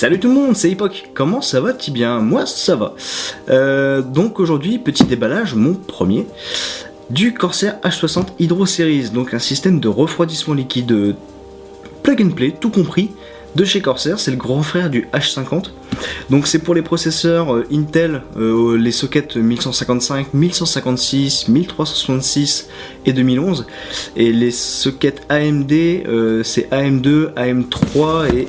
Salut tout le monde, c'est Epoch. Comment ça va, petit bien? Moi, ça va. Donc aujourd'hui, petit déballage, mon premier, du Corsair H60 Hydro Series, donc un système de refroidissement liquide plug and play, tout compris, de chez Corsair. C'est le grand frère du H50. Donc c'est pour les processeurs Intel, les sockets 1155, 1156, 1366 et 2011. Et les sockets AMD, c'est AM2, AM3 et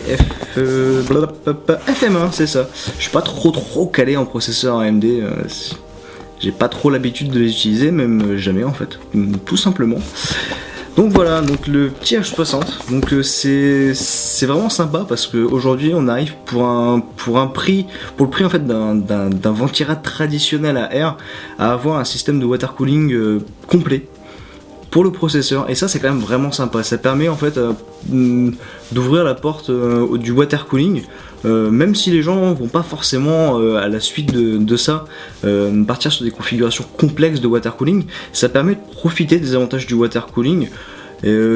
FM1, c'est ça. Je suis pas trop calé en processeur AMD. J'ai pas trop l'habitude de les utiliser, même jamais en fait, tout simplement. Donc voilà, donc le petit H60, donc c'est vraiment sympa parce qu'aujourd'hui on arrive pour le prix en fait d'un ventirail traditionnel à air à avoir un système de water cooling complet pour le processeur, et ça c'est quand même vraiment sympa. Ça permet en fait d'ouvrir la porte du water cooling, même si les gens vont pas forcément à la suite de ça partir sur des configurations complexes de water cooling. Ça permet de profiter des avantages du water cooling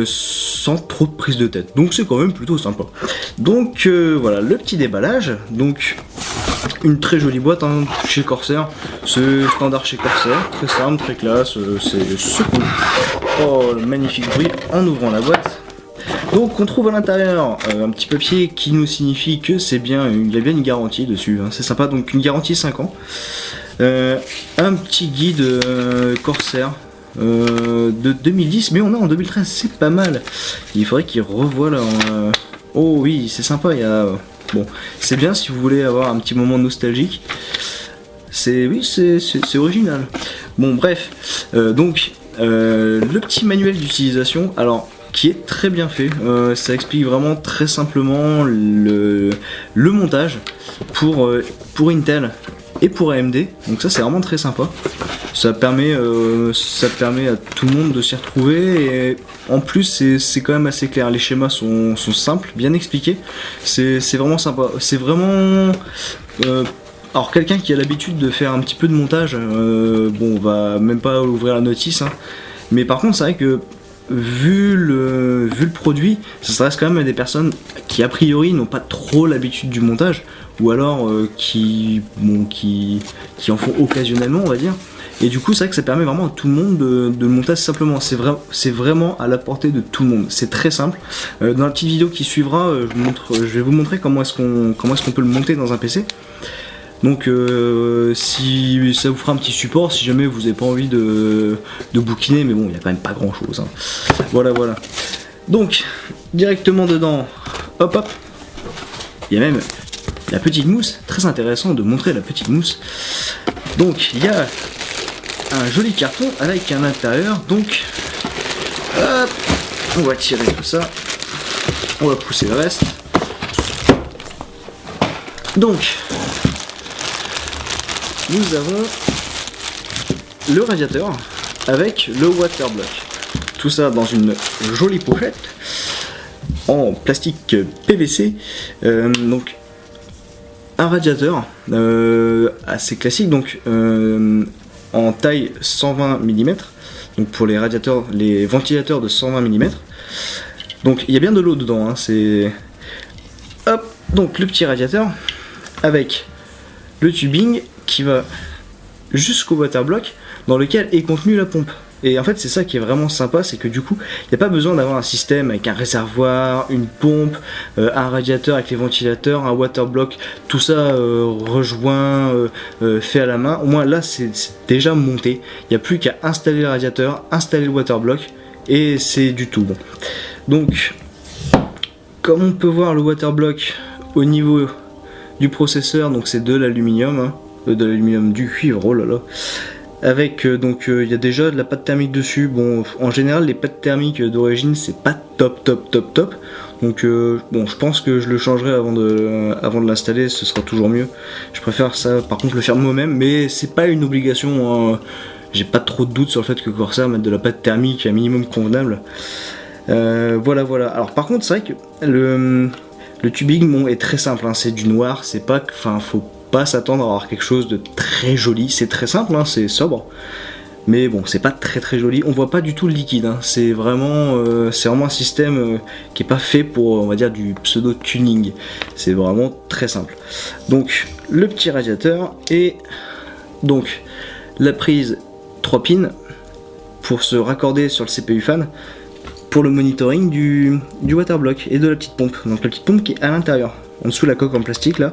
sans trop de prise de tête, donc c'est quand même plutôt sympa. Donc voilà le petit déballage. Donc une très jolie boîte chez Corsair, c'est standard chez Corsair, très simple, très classe, c'est cool. Oh, le magnifique bruit en ouvrant la boîte. Donc on trouve à l'intérieur un petit papier qui nous signifie que c'est bien, il y a bien une garantie dessus, c'est sympa, donc une garantie 5 ans. Un petit guide Corsair de 2010, mais on est en 2013, c'est pas mal. Il faudrait qu'il revoie là. Oh oui, c'est sympa, il y a... Bon, c'est bien si vous voulez avoir un petit moment nostalgique. C'est original. Bon bref, donc le petit manuel d'utilisation, alors qui est très bien fait. Ça explique vraiment très simplement le montage pour Intel et pour AMD. Donc ça c'est vraiment très sympa. Ça permet à tout le monde de s'y retrouver, et en plus c'est quand même assez clair. Les schémas sont simples, bien expliqués. C'est vraiment sympa. C'est vraiment... alors quelqu'un qui a l'habitude de faire un petit peu de montage, bon on va même pas ouvrir la notice, mais par contre c'est vrai que vu le produit, ça s'adresse quand même à des personnes qui a priori n'ont pas trop l'habitude du montage, ou alors qui en font occasionnellement, on va dire. Et du coup c'est vrai que ça permet vraiment à tout le monde de le monter simplement. C'est vraiment à la portée de tout le monde, c'est très simple. Dans la petite vidéo qui suivra, je vais vous montrer comment est-ce qu'on peut le monter dans un PC. Donc si ça vous fera un petit support si jamais vous n'avez pas envie de bouquiner, mais bon il n'y a quand même pas grand chose. Voilà. Donc directement dedans, hop, il y a même la petite mousse, très intéressant de montrer la petite mousse. Donc il y a un joli carton avec un intérieur, donc hop, on va tirer tout ça, on va pousser le reste. Donc nous avons le radiateur avec le water block, tout ça dans une jolie pochette en plastique PVC. Donc un radiateur assez classique, donc en taille 120 mm, donc pour les ventilateurs de 120 mm. Donc il y a bien de l'eau dedans, c'est hop, donc le petit radiateur avec le tubing qui va jusqu'au water block dans lequel est contenue la pompe. Et en fait c'est ça qui est vraiment sympa, c'est que du coup il n'y a pas besoin d'avoir un système avec un réservoir, une pompe, un radiateur avec les ventilateurs, un water block, tout ça rejoint, fait à la main. Au moins là c'est déjà monté, il n'y a plus qu'à installer le radiateur, installer le water block, et c'est du tout bon. Donc comme on peut voir, le water block au niveau du processeur, donc c'est de l'aluminium, du cuivre, oh là là, avec donc il y a déjà de la pâte thermique dessus. Bon, en général les pâtes thermiques d'origine c'est pas top, donc bon, je pense que je le changerai avant de l'installer, ce sera toujours mieux. Je préfère ça par contre le faire moi-même, mais c'est pas une obligation, j'ai pas trop de doute sur le fait que Corsair mette de la pâte thermique un minimum convenable. Voilà. Alors par contre c'est vrai que le tubing est très simple, c'est du noir, c'est pas, faut pas s'attendre à avoir quelque chose de très joli, c'est très simple, c'est sobre, Mais bon, c'est pas très joli, on voit pas du tout le liquide, hein. C'est vraiment un système qui est pas fait pour, on va dire, du pseudo tuning. C'est vraiment très simple. Donc le petit radiateur et donc la prise 3 pins pour se raccorder sur le CPU fan pour le monitoring du waterblock et de la petite pompe. Donc la petite pompe qui est à l'intérieur, en dessous de la coque en plastique là.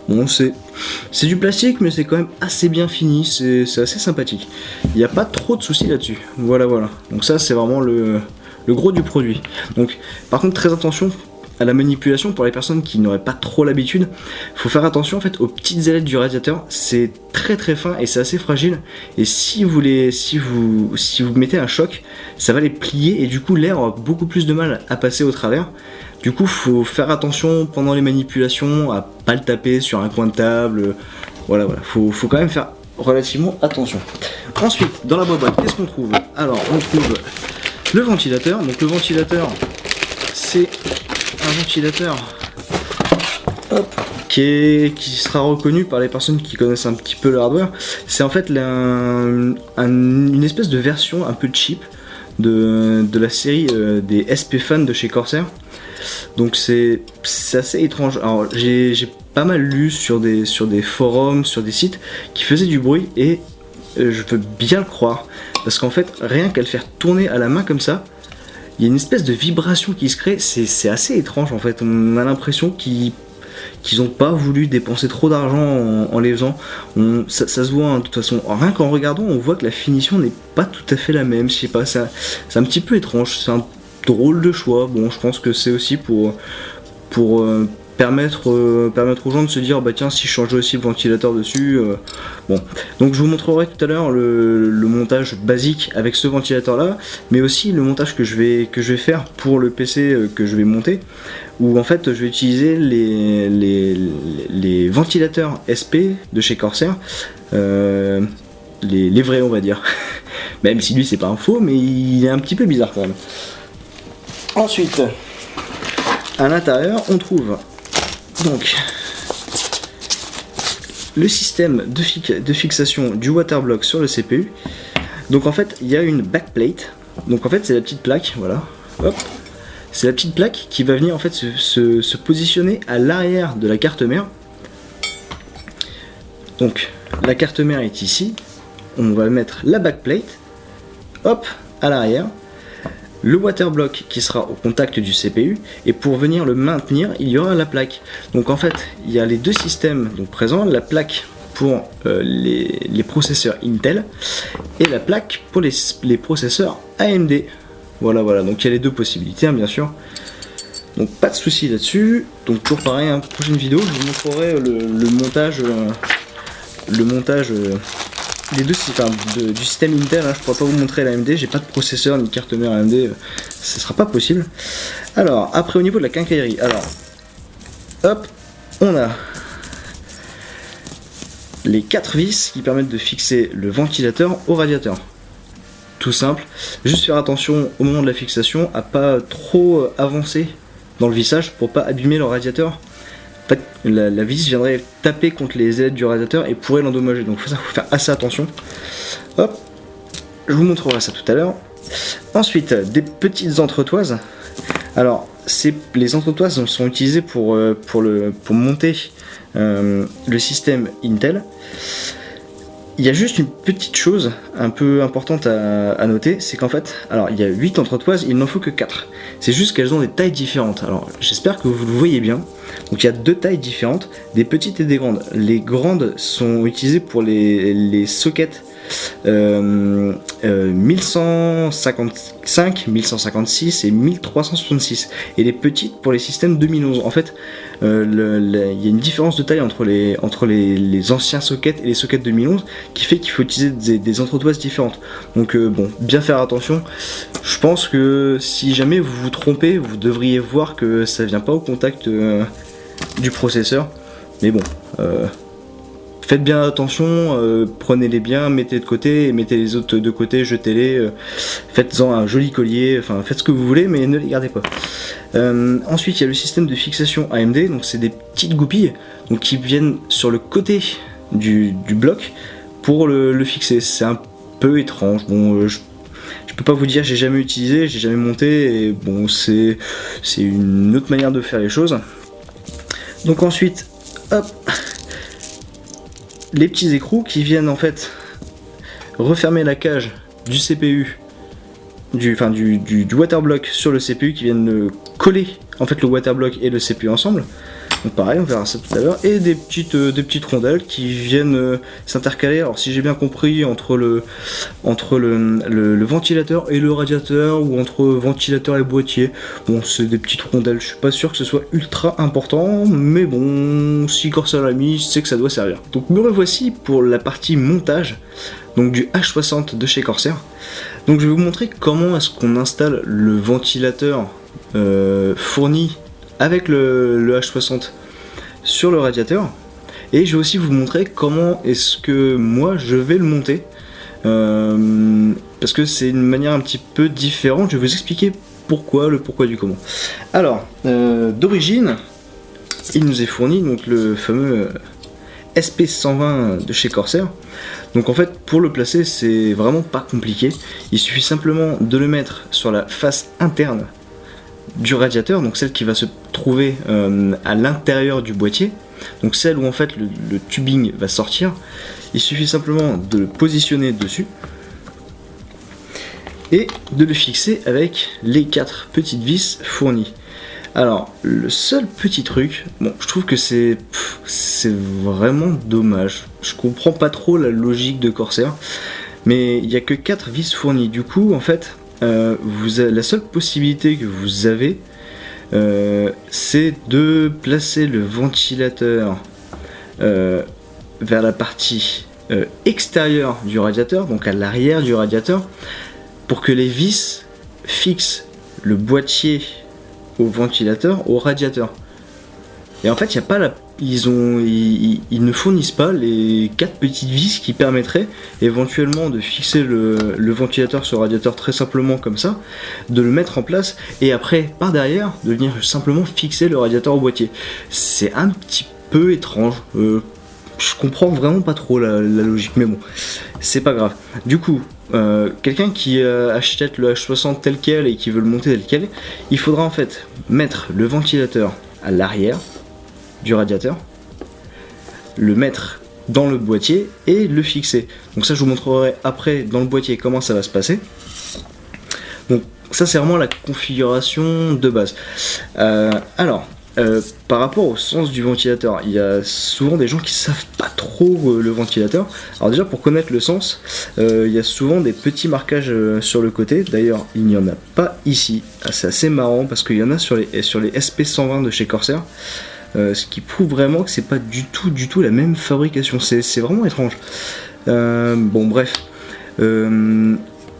Bon, c'est du plastique, mais c'est quand même assez bien fini, c'est assez sympathique. Il n'y a pas trop de soucis là-dessus. Voilà. Donc ça, c'est vraiment le gros du produit. Donc, par contre, très attention à la manipulation pour les personnes qui n'auraient pas trop l'habitude. Il faut faire attention en fait aux petites ailettes du radiateur. C'est très fin et c'est assez fragile. Et si vous mettez un choc, ça va les plier et du coup l'air aura beaucoup plus de mal à passer au travers. Du coup, faut faire attention pendant les manipulations à pas le taper sur un coin de table. Voilà. Faut quand même faire relativement attention. Ensuite, dans la boîte, qu'est-ce qu'on trouve? Alors, on trouve le ventilateur. Donc le ventilateur, c'est un ventilateur qui sera reconnu par les personnes qui connaissent un petit peu le hardware. C'est en fait une espèce de version un peu cheap de la série des SP Fan de chez Corsair. Donc c'est assez étrange. Alors j'ai pas mal lu sur des forums, sur des sites qui faisaient du bruit et je peux bien le croire parce qu'en fait rien qu'à le faire tourner à la main comme ça, il y a une espèce de vibration qui se crée. C'est assez étrange en fait. On a l'impression qu'ils n'ont pas voulu dépenser trop d'argent en les faisant. Ça se voit hein, de toute façon. Rien qu'en regardant, on voit que la finition n'est pas tout à fait la même. Je sais pas, c'est un petit peu étrange. C'est un drôle de choix. Bon, je pense que c'est aussi pour permettre aux gens de se dire bah tiens, si je changeais aussi le ventilateur dessus. Bon, donc je vous montrerai tout à l'heure le montage basique avec ce ventilateur là, mais aussi le montage que je vais faire pour le PC que je vais monter, où en fait je vais utiliser les ventilateurs SP de chez Corsair, les vrais on va dire. Même si lui c'est pas un faux, mais il est un petit peu bizarre quand même. Ensuite, à l'intérieur, on trouve donc le système de fixation du waterblock sur le CPU. Donc en fait, il y a une backplate. Donc en fait, c'est la petite plaque, voilà. Hop. C'est la petite plaque qui va venir en fait se positionner à l'arrière de la carte mère. Donc la carte mère est ici. On va mettre la backplate. Hop, à l'arrière. Le waterblock qui sera au contact du CPU, et pour venir le maintenir, il y aura la plaque. Donc en fait, il y a les deux systèmes donc présents, la plaque pour les processeurs Intel et la plaque pour les processeurs AMD. Voilà, donc il y a les deux possibilités, hein, bien sûr. Donc pas de souci là-dessus. Donc toujours pareil, hein, prochaine vidéo, je vous montrerai le montage les deux, du système Intel, hein. Je pourrais pas vous montrer l'AMD, j'ai pas de processeur ni de carte mère AMD, ce sera pas possible. Alors, après au niveau de la quincaillerie, alors, hop, on a les 4 vis qui permettent de fixer le ventilateur au radiateur. Tout simple, juste faire attention au moment de la fixation à pas trop avancer dans le vissage pour pas abîmer le radiateur. En fait, la vis viendrait taper contre les ailettes du radiateur et pourrait l'endommager, donc ça faut faire assez attention. Hop, je vous montrerai ça tout à l'heure. Ensuite, des petites entretoises. Alors, les entretoises sont utilisées pour monter le système Intel. Il y a juste une petite chose un peu importante à noter, c'est qu'en fait, alors il y a 8 entretoises, il n'en faut que 4. C'est juste qu'elles ont des tailles différentes. Alors j'espère que vous le voyez bien. Donc il y a 2 tailles différentes, des petites et des grandes. Les grandes sont utilisées pour les sockets 1155, 1156 et 1366. Et les petites pour les systèmes 2011. En fait, il y a une différence de taille entre les anciens sockets et les sockets 2011 qui fait qu'il faut utiliser des entretoises différentes. Donc bon, bien faire attention. Je pense que si jamais vous vous trompez, vous devriez voir que ça vient pas au contact du processeur. Mais bon, faites bien attention, prenez-les bien, mettez de côté, et mettez les autres de côté, jetez-les, faites-en un joli collier, enfin faites ce que vous voulez, mais ne les gardez pas. Ensuite, il y a le système de fixation AMD, donc c'est des petites goupilles donc, qui viennent sur le côté du bloc pour le fixer. C'est un peu étrange. Bon, je peux pas vous dire, j'ai jamais utilisé, j'ai jamais monté, et bon, c'est une autre manière de faire les choses. Donc ensuite, hop, les petits écrous qui viennent en fait refermer la cage du CPU, du waterblock sur le CPU, qui viennent coller en fait le waterblock et le CPU ensemble. Donc pareil, on verra ça tout à l'heure. Et des petites rondelles qui viennent s'intercaler. Alors si j'ai bien compris, entre le ventilateur et le radiateur, ou entre ventilateur et boîtier. Bon, c'est des petites rondelles. Je suis pas sûr que ce soit ultra important, mais bon, si Corsair l'a mis, c'est que ça doit servir. Donc me revoici pour la partie montage, donc du H60 de chez Corsair. Donc je vais vous montrer comment est-ce qu'on installe le ventilateur fourni avec le H60 sur le radiateur, et je vais aussi vous montrer comment est-ce que moi je vais le monter, parce que c'est une manière un petit peu différente. Je vais vous expliquer le pourquoi du comment. Alors, d'origine, il nous est fourni donc le fameux SP120 de chez Corsair. Donc en fait, pour le placer, c'est vraiment pas compliqué, il suffit simplement de le mettre sur la face interne du radiateur, donc celle qui va se trouver à l'intérieur du boîtier, donc celle où en fait le tubing va sortir. Il suffit simplement de le positionner dessus et de le fixer avec les 4 petites vis fournies. Alors le seul petit truc, bon, je trouve que c'est vraiment dommage, je comprends pas trop la logique de Corsair, mais il n'y a que 4 vis fournies. Du coup en fait, la seule possibilité que vous avez, c'est de placer le ventilateur vers la partie extérieure du radiateur, donc à l'arrière du radiateur, pour que les vis fixent le boîtier au ventilateur, au radiateur. Et en fait, il y a pas ils ne fournissent pas les 4 petites vis qui permettraient éventuellement de fixer le ventilateur sur le radiateur très simplement comme ça, de le mettre en place, et après par derrière de venir simplement fixer le radiateur au boîtier. C'est un petit peu étrange, je comprends vraiment pas trop la logique, mais bon, c'est pas grave. Du coup, quelqu'un qui achète le H60 tel quel et qui veut le monter tel quel, il faudra en fait mettre le ventilateur à l'arrière du radiateur, le mettre dans le boîtier et le fixer. Donc ça, je vous montrerai après dans le boîtier comment ça va se passer. Donc ça, c'est vraiment la configuration de base. Par rapport au sens du ventilateur, il y a souvent des gens qui savent pas trop le ventilateur. Alors déjà, pour connaître le sens, il y a souvent des petits marquages sur le côté. D'ailleurs, il n'y en a pas ici. C'est assez marrant parce qu'il y en a sur les SP120 de chez Corsair. Ce qui prouve vraiment que c'est pas du tout la même fabrication. C'est vraiment étrange. Bon, bref.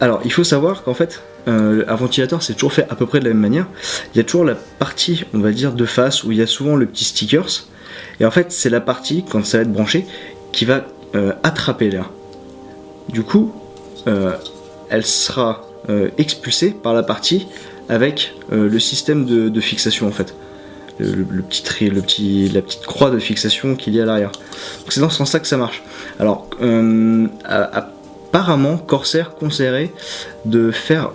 Alors, il faut savoir qu'en fait, un ventilateur, c'est toujours fait à peu près de la même manière. Il y a toujours la partie, on va dire, de face où il y a souvent le petit stickers. Et en fait, c'est la partie, quand ça va être branché, qui va attraper l'air. Du coup, elle sera expulsée par la partie avec le système de fixation en fait. La petite croix de fixation qu'il y a à l'arrière. Donc c'est dans ce sens-là que ça marche. Alors, apparemment, Corsair conseillerait de faire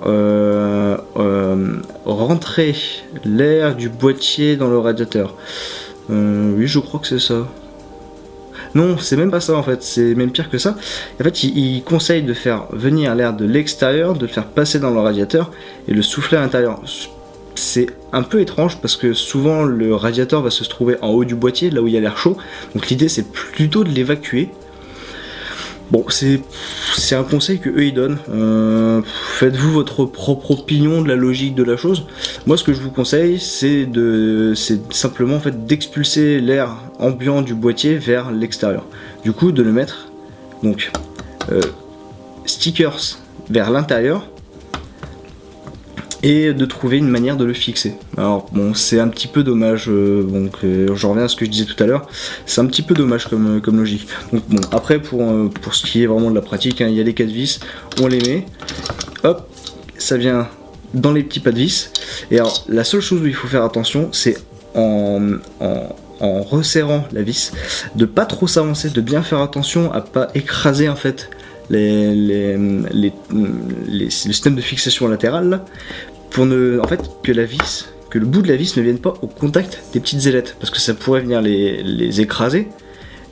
rentrer l'air du boîtier dans le radiateur. Oui, je crois que c'est ça. Non, c'est même pas ça en fait, c'est même pire que ça. En fait, il conseille de faire venir l'air de l'extérieur, de le faire passer dans le radiateur et le souffler à l'intérieur. C'est un peu étrange parce que souvent le radiateur va se trouver en haut du boîtier, là où il y a l'air chaud. Donc l'idée c'est plutôt de l'évacuer. Bon, c'est un conseil que eux ils donnent. Faites-vous votre propre opinion de la logique de la chose. Moi, ce que je vous conseille, c'est simplement en fait d'expulser l'air ambiant du boîtier vers l'extérieur. Du coup, de le mettre donc stickers vers l'intérieur et de trouver une manière de le fixer. Alors bon, c'est un petit peu dommage, je reviens à ce que je disais tout à l'heure, c'est un petit peu dommage comme logique. Donc bon, après pour ce qui est vraiment de la pratique, hein, il y a les 4 vis, on les met, hop, ça vient dans les petits pas de vis. Et alors la seule chose où il faut faire attention, c'est en resserrant la vis, de pas trop s'avancer, de bien faire attention à pas écraser en fait le système de fixation latérale là, pour en fait que le bout de la vis ne vienne pas au contact des petites ailettes, parce que ça pourrait venir les écraser,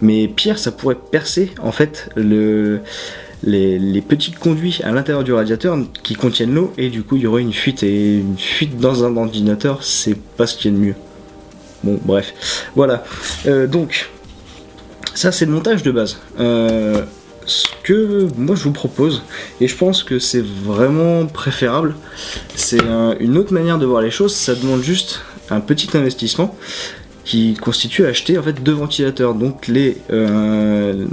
mais pire, ça pourrait percer en fait les petits conduits à l'intérieur du radiateur qui contiennent l'eau, et du coup il y aurait une fuite, et une fuite dans un ordinateur, c'est pas ce qu'il y a de mieux. Bon, bref, voilà. Donc, ça c'est le montage de base. Ce que moi je vous propose, et je pense que c'est vraiment préférable, c'est une autre manière de voir les choses. Ça demande juste un petit investissement qui constitue à acheter en fait 2 ventilateurs. Donc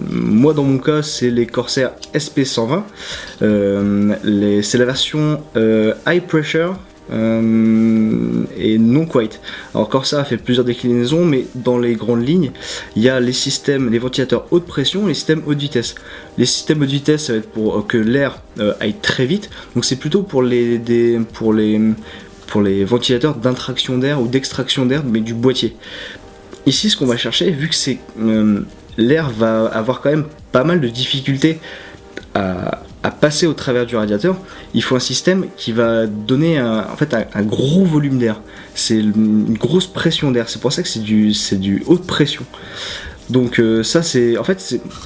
moi dans mon cas c'est les Corsair SP120, c'est la version high pressure et non quite. Alors Corsair a fait plusieurs déclinaisons, mais dans les grandes lignes il y a les ventilateurs haute pression et les systèmes haute vitesse. Les systèmes haute vitesse, ça va être pour que l'air aille très vite, donc c'est plutôt pour les ventilateurs d'intraction d'air ou d'extraction d'air, mais du boîtier. Ici ce qu'on va chercher, vu que c'est l'air va avoir quand même pas mal de difficultés à passer au travers du radiateur, il faut un système qui va donner un gros volume d'air. C'est une grosse pression d'air, c'est pour ça que c'est du haute pression. Donc ça c'est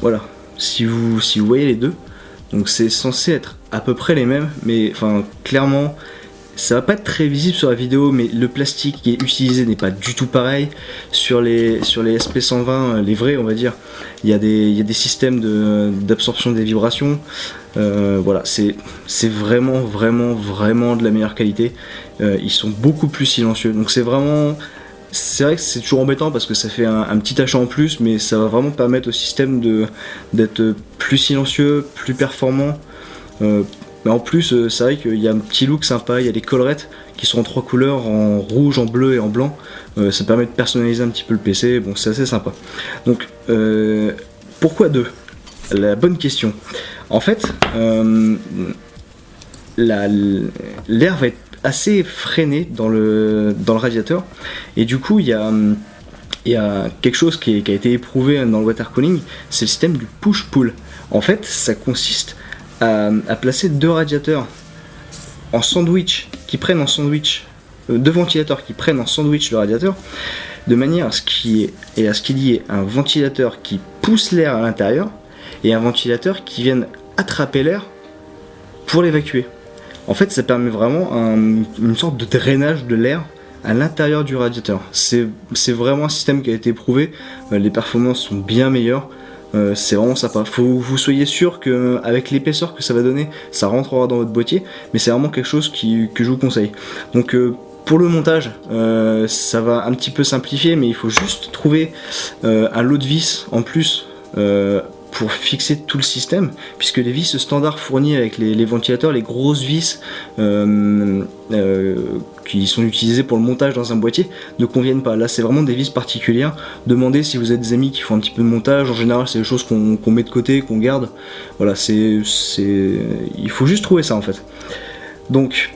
voilà, si vous voyez les deux, donc c'est censé être à peu près les mêmes, mais enfin clairement ça va pas être très visible sur la vidéo, mais le plastique qui est utilisé n'est pas du tout pareil. Sur les SP120, les vrais on va dire, il y a des systèmes d'absorption des vibrations. Voilà, c'est vraiment de la meilleure qualité. Ils sont beaucoup plus silencieux, donc c'est vrai que c'est toujours embêtant parce que ça fait un petit achat en plus, mais ça va vraiment permettre au système d'être plus silencieux, plus performant. Mais en plus, c'est vrai qu'il y a un petit look sympa, il y a des collerettes qui sont en 3 couleurs, en rouge, en bleu et en blanc. Ça permet de personnaliser un petit peu le PC, bon c'est assez sympa. Donc pourquoi 2 ? La bonne question. En fait, l'air va être assez freiné dans le radiateur, et du coup il y a quelque chose qui a été éprouvé dans le water cooling, c'est le système du push-pull. En fait, ça consiste à placer 2 radiateurs en sandwich, qui prennent en sandwich, 2 ventilateurs qui prennent en sandwich le radiateur, de manière à ce qu'il y ait un ventilateur qui pousse l'air à l'intérieur et un ventilateur qui vienne attraper l'air pour l'évacuer. En fait, ça permet vraiment une sorte de drainage de l'air à l'intérieur du radiateur. C'est vraiment un système qui a été éprouvé, les performances sont bien meilleures. C'est vraiment sympa. Faut que vous soyez sûr qu'avec l'épaisseur que ça va donner, ça rentrera dans votre boîtier, mais c'est vraiment quelque chose que je vous conseille. Donc pour le montage, ça va un petit peu simplifier, mais il faut juste trouver un lot de vis en plus pour fixer tout le système, puisque les vis standards fournis avec les ventilateurs, les grosses vis qui sont utilisées pour le montage dans un boîtier, ne conviennent pas. Là c'est vraiment des vis particulières. Demandez si vous êtes des amis qui font un petit peu de montage. En général c'est des choses qu'on met de côté, qu'on garde. Voilà, il faut juste trouver ça en fait. Donc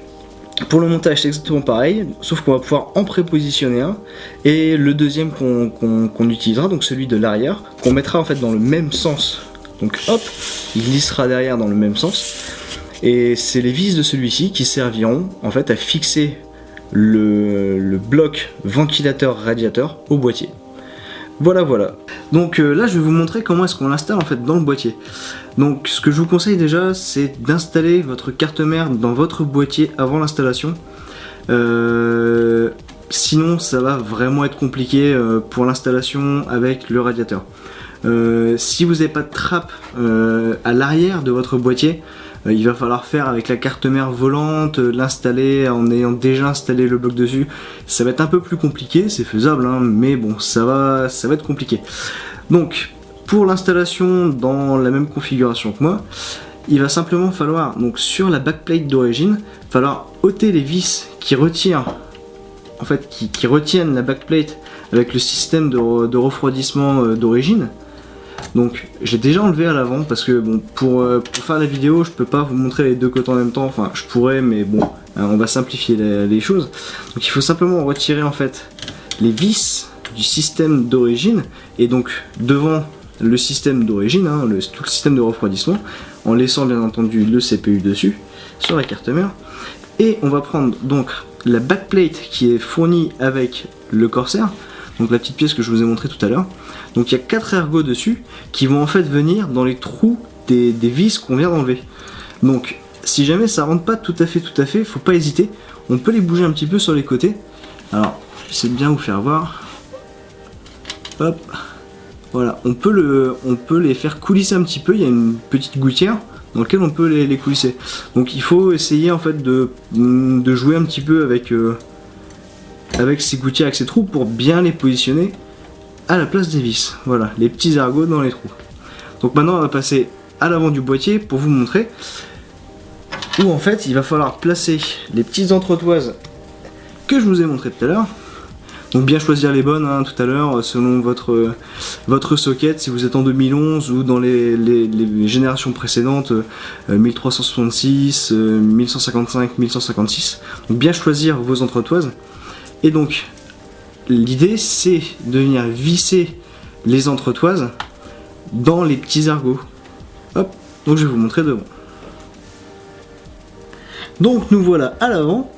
pour le montage c'est exactement pareil, sauf qu'on va pouvoir en prépositionner un, et le deuxième qu'on utilisera, donc celui de l'arrière, qu'on mettra en fait dans le même sens. Donc hop, il glissera derrière dans le même sens, et c'est les vis de celui-ci qui serviront en fait à fixer le bloc ventilateur-radiateur au boîtier. Voilà. Donc là je vais vous montrer comment est-ce qu'on l'installe en fait dans le boîtier. Donc ce que je vous conseille déjà, c'est d'installer votre carte mère dans votre boîtier avant l'installation. Sinon ça va vraiment être compliqué pour l'installation avec le radiateur. Si vous n'avez pas de trappe à l'arrière de votre boîtier, il va falloir faire avec la carte mère volante, l'installer en ayant déjà installé le bloc dessus. Ça va être un peu plus compliqué, c'est faisable, hein, mais bon, ça va être compliqué. Donc, pour l'installation dans la même configuration que moi, il va simplement falloir, donc sur la backplate d'origine, falloir ôter les vis qui retirent, en fait, qui retiennent la backplate avec le système de refroidissement d'origine. Donc j'ai déjà enlevé à l'avant parce que bon, pour faire la vidéo je peux pas vous montrer les deux côtés en même temps, enfin je pourrais, mais bon on va simplifier les choses. Donc il faut simplement retirer en fait les vis du système d'origine, et donc devant le système d'origine, hein, tout le système de refroidissement, en laissant bien entendu le CPU dessus, sur la carte mère. Et on va prendre donc la backplate qui est fournie avec le Corsair, donc la petite pièce que je vous ai montré tout à l'heure. Donc il y a 4 ergots dessus qui vont en fait venir dans les trous des vis qu'on vient d'enlever. Donc si jamais ça rentre pas tout à fait, faut pas hésiter, on peut les bouger un petit peu sur les côtés. Alors j'essaie de bien vous faire voir. Hop, voilà, on peut les faire coulisser un petit peu, il y a une petite gouttière dans laquelle on peut les coulisser. Donc il faut essayer en fait de jouer un petit peu avec ces gouttières, avec ces trous pour bien les positionner à la place des vis. Voilà, les petits ergots dans les trous. Donc maintenant on va passer à l'avant du boîtier pour vous montrer où en fait il va falloir placer les petites entretoises que je vous ai montré tout à l'heure. Donc bien choisir les bonnes hein, tout à l'heure selon votre socket, si vous êtes en 2011 ou dans les générations précédentes 1366, 1155, 1156. Donc bien choisir vos entretoises. Et donc l'idée c'est de venir visser les entretoises dans les petits ergots. Hop, donc je vais vous montrer devant. Donc nous voilà à l'avant.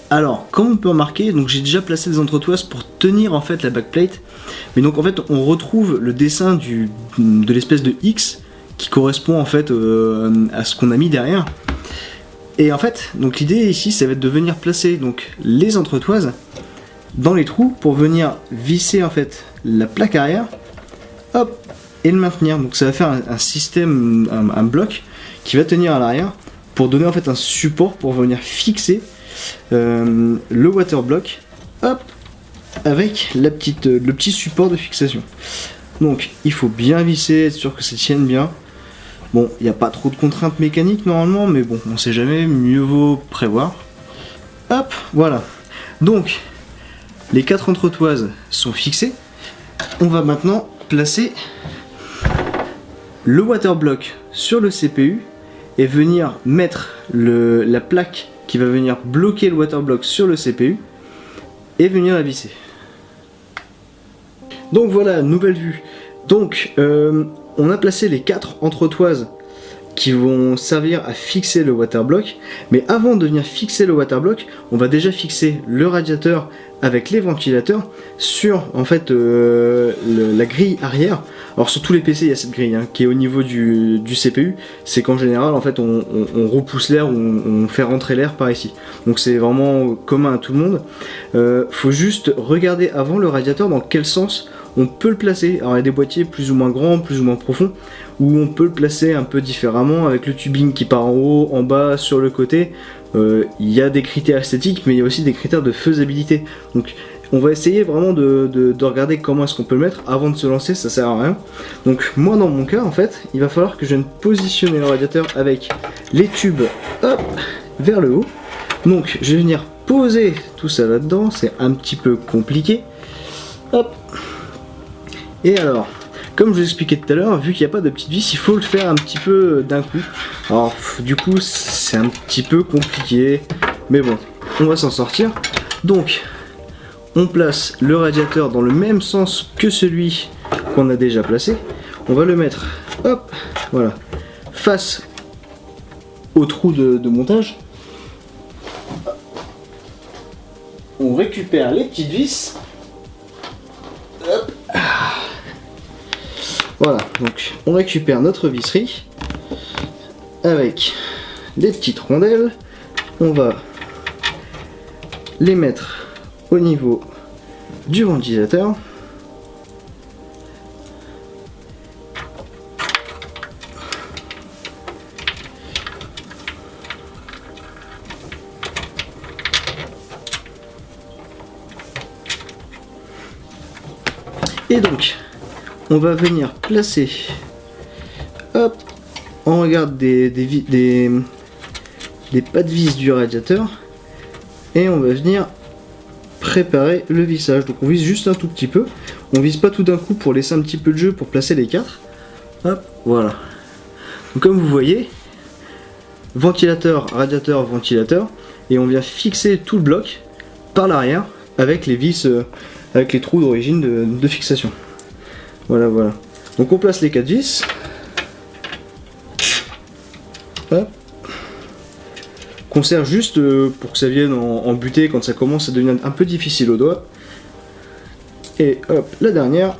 Alors, comme on peut remarquer, donc j'ai déjà placé des entretoises pour tenir en fait la backplate. Mais donc en fait, on retrouve le dessin de l'espèce de X qui correspond en fait à ce qu'on a mis derrière. Et en fait, donc l'idée ici, ça va être de venir placer donc les entretoises dans les trous pour venir visser en fait la plaque arrière, hop, et le maintenir. Donc ça va faire un système, un bloc qui va tenir à l'arrière pour donner en fait un support pour venir fixer le waterblock, hop, avec le petit support de fixation. Donc il faut bien visser, être sûr que ça tienne bien. Bon, il n'y a pas trop de contraintes mécaniques normalement, mais bon, on sait jamais, mieux vaut prévoir. Hop, voilà. Donc les 4 entretoises sont fixées. On va maintenant placer le waterblock sur le CPU et venir mettre la plaque qui va venir bloquer le waterblock sur le CPU et venir la visser. Donc voilà, nouvelle vue. Donc on a placé les 4 entretoises qui vont servir à fixer le waterblock, mais avant de venir fixer le waterblock, on va déjà fixer le radiateur avec les ventilateurs sur en fait la grille arrière. Alors sur tous les PC il y a cette grille hein, qui est au niveau du CPU, c'est qu'en général en fait on repousse l'air, on fait rentrer l'air par ici. Donc c'est vraiment commun à tout le monde. Faut juste regarder avant le radiateur dans quel sens on peut le placer. Alors il y a des boîtiers plus ou moins grands, plus ou moins profonds, où on peut le placer un peu différemment avec le tubing qui part en haut, en bas, sur le côté. Il y a des critères esthétiques, mais il y a aussi des critères de faisabilité. Donc on va essayer vraiment de regarder comment est-ce qu'on peut le mettre avant de se lancer, ça sert à rien. Donc moi dans mon cas en fait, il va falloir que je vienne positionner le radiateur avec les tubes hop, vers le haut. Donc je vais venir poser tout ça là-dedans, c'est un petit peu compliqué. Hop. Et alors, comme je vous expliquais tout à l'heure, vu qu'il n'y a pas de petite vis, il faut le faire un petit peu d'un coup. Alors du coup c'est un petit peu compliqué, mais bon, on va s'en sortir. Donc on place le radiateur dans le même sens que celui qu'on a déjà placé. On va le mettre, hop, voilà, face au trou de montage. On récupère les petites vis. Hop. Voilà, donc on récupère notre visserie avec des petites rondelles. On va les mettre au niveau du ventilateur. Et donc, on va venir placer, hop, on regarde des pas de vis du radiateur et on va venir préparer le vissage. Donc on visse juste un tout petit peu, on visse pas tout d'un coup pour laisser un petit peu de jeu pour placer les 4. Hop, voilà. Donc comme vous voyez, ventilateur, radiateur, ventilateur, et on vient fixer tout le bloc par l'arrière avec les vis, avec les trous d'origine de fixation. Voilà, voilà. Donc on place les 4 vis. Hop. Qu'on serre juste pour que ça vienne en butée quand ça commence à devenir un peu difficile au doigt. Et hop, la dernière.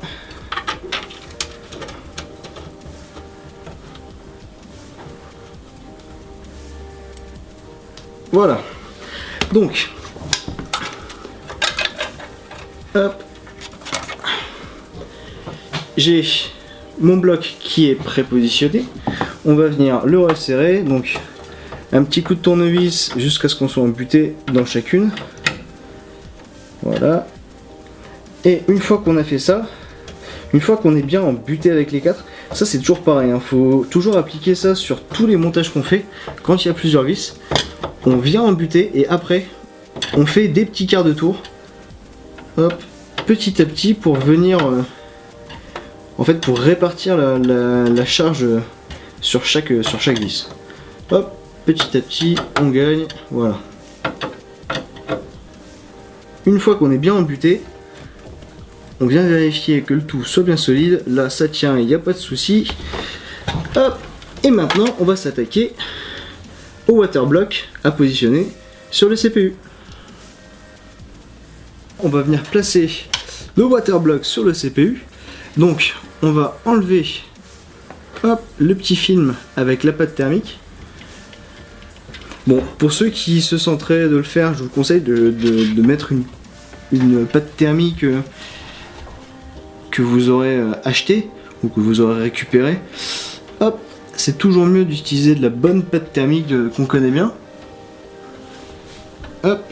Voilà. Donc, hop, j'ai mon bloc qui est prépositionné. On va venir le resserrer. Donc, un petit coup de tournevis jusqu'à ce qu'on soit embuté dans chacune. Voilà. Et une fois qu'on a fait ça, une fois qu'on est bien embuté avec les 4, ça c'est toujours pareil, hein, faut toujours appliquer ça sur tous les montages qu'on fait. Quand il y a plusieurs vis, on vient embuter et après on fait des petits quarts de tour, hop, petit à petit pour venir, en fait pour répartir la charge sur chaque vis. Hop, petit à petit on gagne, voilà. Une fois qu'on est bien embuté, on vient vérifier que le tout soit bien solide. Là ça tient, il n'y a pas de souci. Hop, et maintenant on va s'attaquer au waterblock à positionner sur le CPU. On va venir placer le waterblock sur le CPU. Donc on va enlever, hop, le petit film avec la pâte thermique. Bon, pour ceux qui se senteraient de le faire, je vous conseille de mettre une pâte thermique que vous aurez acheté ou que vous aurez récupéré. Hop, c'est toujours mieux d'utiliser de la bonne pâte thermique qu'on connaît bien. Hop.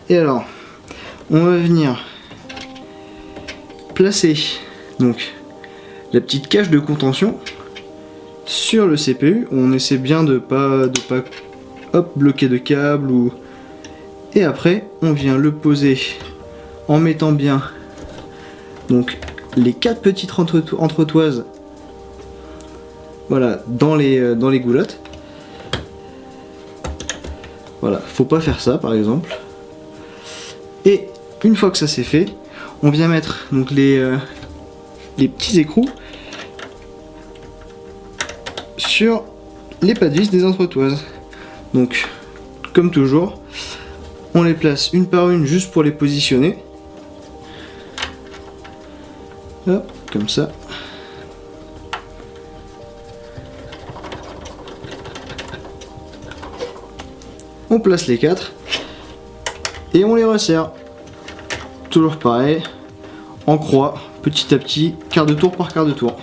Et alors, on va venir placer donc la petite cache de contention sur le CPU. On essaie bien de pas hop, bloquer de câble ou... Et après, on vient le poser en mettant bien donc les 4 petites entretoises, voilà, dans les goulottes. Voilà, faut pas faire ça par exemple. Et une fois que ça c'est fait, on vient mettre donc les petits écrous sur les pas de vis des entretoises. Donc, comme toujours, on les place une par une juste pour les positionner. Hop, comme ça. On place les 4 et on les resserre. Toujours pareil, en croix, petit à petit, quart de tour par quart de tour.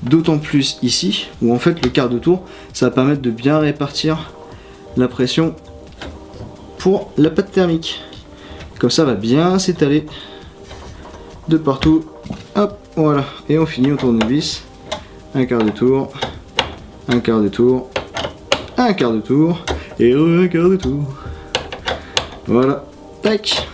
D'autant plus ici, où en fait le quart de tour, ça va permettre de bien répartir la pression pour la pâte thermique. Comme ça va bien s'étaler de partout. Hop, voilà. Et on finit au tournevis. Un quart de tour, un quart de tour, un quart de tour, et un quart de tour. Voilà. Tac.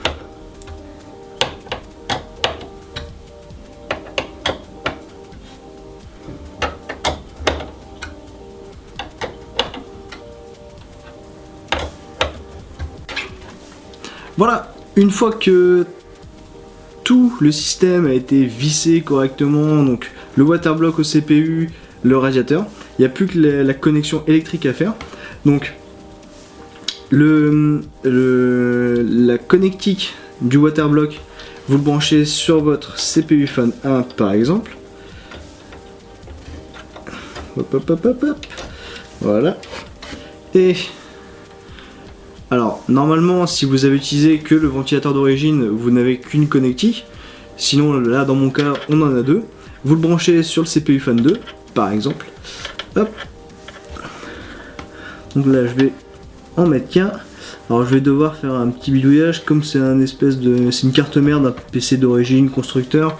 Voilà, une fois que tout le système a été vissé correctement, donc le waterblock au CPU, le radiateur, il n'y a plus que la connexion électrique à faire. Donc la connectique du waterblock, vous le branchez sur votre CPU Fan 1 par exemple. Hop, hop, hop, hop, hop. Voilà. Et alors, normalement, si vous avez utilisé que le ventilateur d'origine, vous n'avez qu'une connectique. Sinon, là, dans mon cas, on en a deux. Vous le branchez sur le CPU Fan 2, par exemple. Hop. Donc là, je vais en mettre qu'un. Alors, je vais devoir faire un petit bidouillage, comme c'est c'est une carte mère d'un PC d'origine constructeur.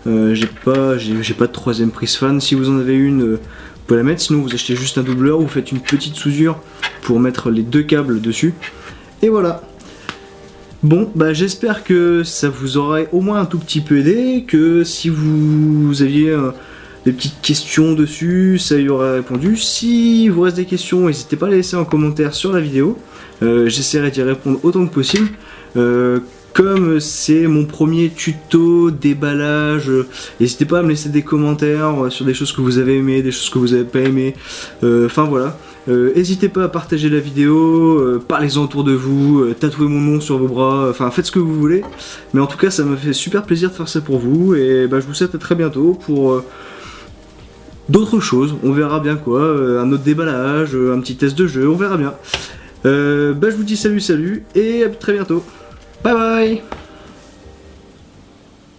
J'ai pas de troisième prise fan. Si vous en avez une, vous pouvez la mettre. Sinon, vous achetez juste un doubleur. Vous faites une petite sousure pour mettre les deux câbles dessus. Et voilà. Bon, bah j'espère que ça vous aurait au moins un tout petit peu aidé. Que si vous aviez des petites questions dessus, ça y aurait répondu. Si vous reste des questions, n'hésitez pas à les laisser en commentaire sur la vidéo. J'essaierai d'y répondre autant que possible. Comme c'est mon premier tuto déballage, n'hésitez pas à me laisser des commentaires sur des choses que vous avez aimées, des choses que vous n'avez pas aimées. Enfin voilà. N'hésitez pas à partager la vidéo, parlez-en autour de vous, tatouez mon nom sur vos bras, enfin faites ce que vous voulez. Mais en tout cas, ça me fait super plaisir de faire ça pour vous. Et je vous souhaite à très bientôt pour d'autres choses. On verra bien quoi, un autre déballage, un petit test de jeu, on verra bien. Je vous dis salut et à très bientôt. Bye bye.